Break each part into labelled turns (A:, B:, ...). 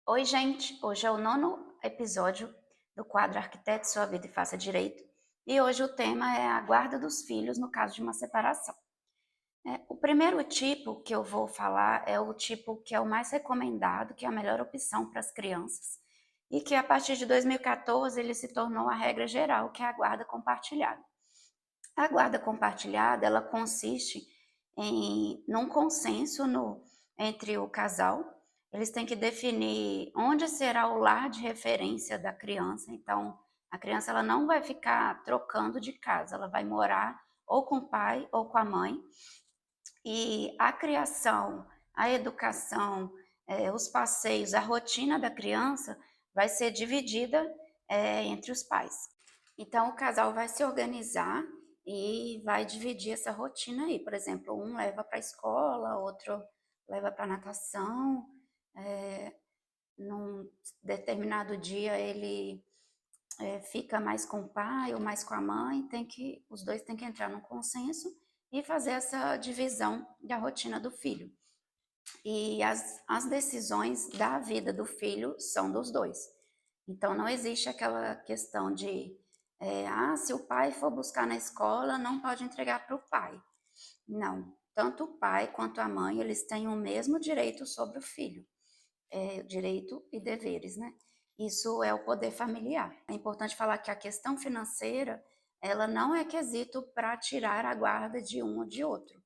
A: Oi, gente! Hoje é o nono episódio do quadro Arquitete Sua Vida e Faça Direito. E hoje o tema é a guarda dos filhos no caso de uma separação. O primeiro tipo que eu vou falar é o tipo que é o mais recomendado, que é a melhor opção para as crianças. E que a partir de 2014 ele se tornou a regra geral, que é a guarda compartilhada. A guarda compartilhada, ela consiste num consenso entre o casal. Eles têm que definir onde será o lar de referência da criança. Então, a criança ela não vai ficar trocando de casa, ela vai morar ou com o pai ou com a mãe. E a criação, a educação, os passeios, a rotina da criança vai ser dividida entre os pais. Então, o casal vai se organizar e vai dividir essa rotina aí. Por exemplo, um leva para a escola, outro leva para natação. Num determinado dia ele fica mais com o pai ou mais com a mãe. Os dois têm que entrar num consenso e fazer essa divisão da rotina do filho. E as decisões da vida do filho são dos dois. Então, não existe aquela questão de, se o pai for buscar na escola, não pode entregar para o pai. Não, tanto o pai quanto a mãe, eles têm o mesmo direito sobre o filho, direito e deveres, né? Isso é o poder familiar. É importante falar que a questão financeira, ela não é quesito para tirar a guarda de um ou de outro.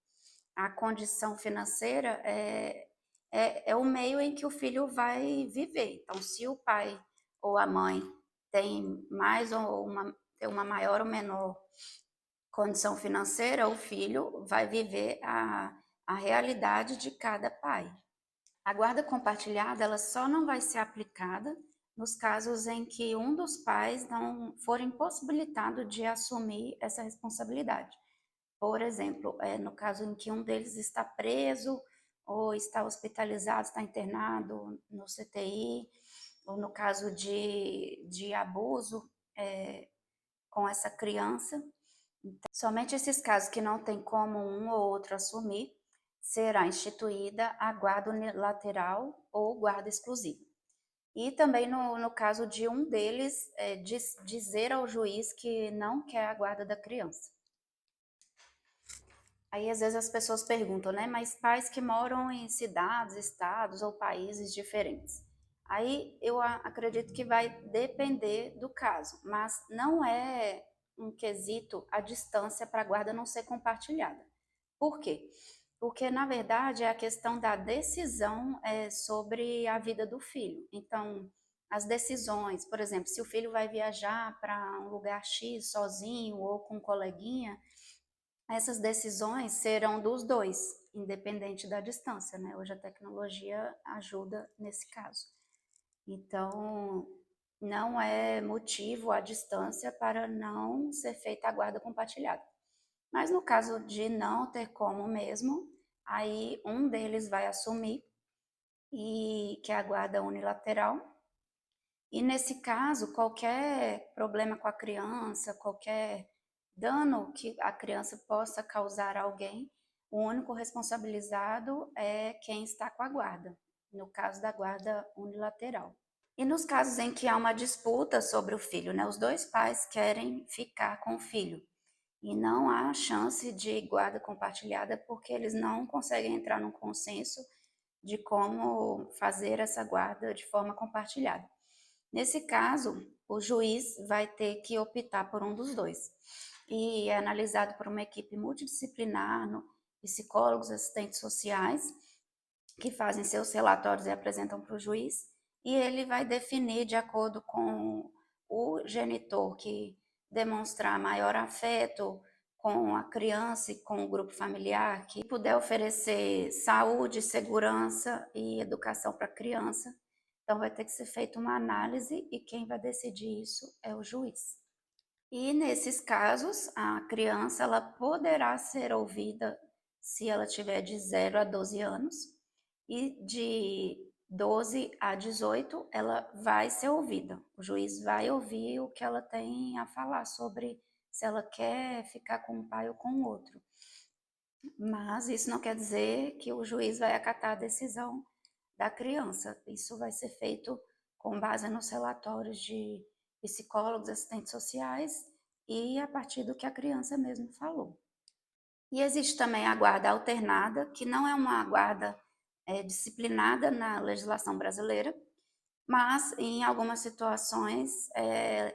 A: A condição financeira é o meio em que o filho vai viver. Então, se o pai ou a mãe tem uma maior ou menor condição financeira, o filho vai viver a realidade de cada pai. A guarda compartilhada ela só não vai ser aplicada nos casos em que um dos pais não for impossibilitado de assumir essa responsabilidade. Por exemplo, no caso em que um deles está preso ou está hospitalizado, está internado no CTI, ou no caso de abuso com essa criança. Então, somente esses casos que não tem como um ou outro assumir, será instituída a guarda unilateral ou guarda exclusiva. E também no caso de um deles dizer ao juiz que não quer a guarda da criança. Aí, às vezes, as pessoas perguntam, né? Mas pais que moram em cidades, estados ou países diferentes. Aí, eu acredito que vai depender do caso, mas não é um quesito a distância para a guarda não ser compartilhada. Por quê? Porque, na verdade, é a questão da decisão sobre a vida do filho. Então, as decisões, por exemplo, se o filho vai viajar para um lugar X sozinho ou com um coleguinha, essas decisões serão dos dois, independente da distância, né? Hoje a tecnologia ajuda nesse caso. Então, não é motivo a distância para não ser feita a guarda compartilhada. Mas no caso de não ter como mesmo, aí um deles vai assumir, e que é a guarda unilateral. E nesse caso, qualquer problema com a criança, qualquer dano que a criança possa causar a alguém, o único responsabilizado é quem está com a guarda, no caso da guarda unilateral. E nos casos em que há uma disputa sobre o filho, né, os dois pais querem ficar com o filho e não há chance de guarda compartilhada porque eles não conseguem entrar num consenso de como fazer essa guarda de forma compartilhada. Nesse caso, o juiz vai ter que optar por um dos dois. E é analisado por uma equipe multidisciplinar, psicólogos, assistentes sociais, que fazem seus relatórios e apresentam para o juiz, e ele vai definir de acordo com o genitor que demonstrar maior afeto com a criança e com o grupo familiar, que puder oferecer saúde, segurança e educação para a criança. Então, vai ter que ser feita uma análise e quem vai decidir isso é o juiz. E nesses casos, a criança ela poderá ser ouvida se ela tiver de 0 a 12 anos e de 12 a 18 ela vai ser ouvida. O juiz vai ouvir o que ela tem a falar sobre se ela quer ficar com um pai ou com o outro. Mas isso não quer dizer que o juiz vai acatar a decisão da criança. Isso vai ser feito com base nos relatórios de psicólogos, assistentes sociais e a partir do que a criança mesmo falou. E existe também a guarda alternada, que não é uma guarda disciplinada na legislação brasileira, mas em algumas situações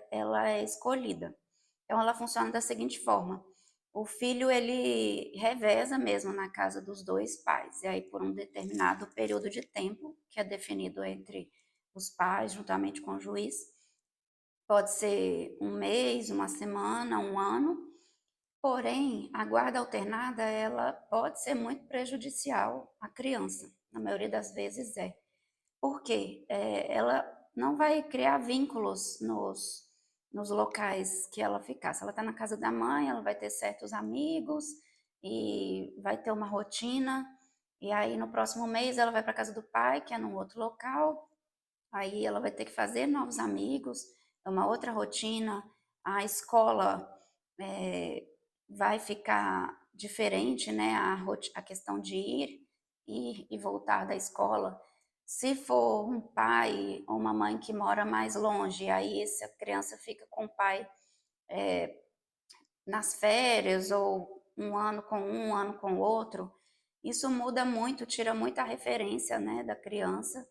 A: ela é escolhida. Então ela funciona da seguinte forma: o filho ele reveza mesmo na casa dos dois pais, e aí por um determinado período de tempo que é definido entre os pais juntamente com o juiz, pode ser um mês, uma semana, um ano. Porém, a guarda alternada, ela pode ser muito prejudicial à criança, na maioria das vezes é. Por quê? Ela não vai criar vínculos nos locais que ela ficar. Se ela está na casa da mãe, ela vai ter certos amigos e vai ter uma rotina. E aí, no próximo mês, ela vai para a casa do pai, que é num outro local. Aí ela vai ter que fazer novos amigos, é uma outra rotina. A escola é, vai ficar diferente, né? A questão de ir e voltar da escola. Se for um pai ou uma mãe que mora mais longe, aí essa criança fica com o pai nas férias, ou um ano com o outro, isso muda muito, tira muita referência, né, da criança,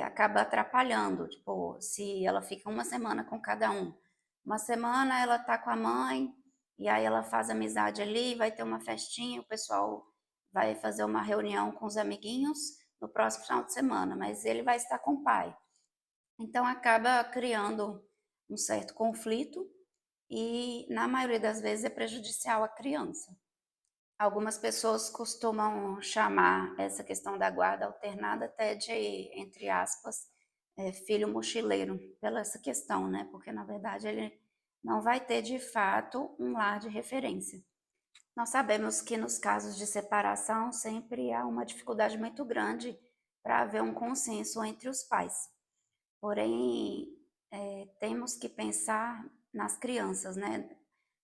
A: acaba atrapalhando. Tipo, se ela fica uma semana com cada um, uma semana ela tá com a mãe, e aí ela faz amizade ali, vai ter uma festinha, o pessoal vai fazer uma reunião com os amiguinhos no próximo final de semana, mas ele vai estar com o pai. Então acaba criando um certo conflito e, na maioria das vezes, é prejudicial à criança. Algumas pessoas costumam chamar essa questão da guarda alternada até de, entre aspas, filho mochileiro, pela essa questão, né? Porque, na verdade, ele não vai ter, de fato, um lar de referência. Nós sabemos que nos casos de separação sempre há uma dificuldade muito grande para haver um consenso entre os pais. Porém, temos que pensar nas crianças, né?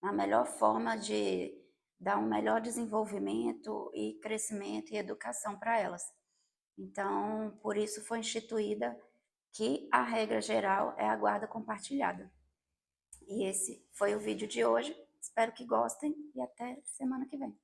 A: Na melhor forma de dar um melhor desenvolvimento e crescimento e educação para elas. Então, por isso foi instituída que a regra geral é a guarda compartilhada. E esse foi o vídeo de hoje. Espero que gostem e até semana que vem.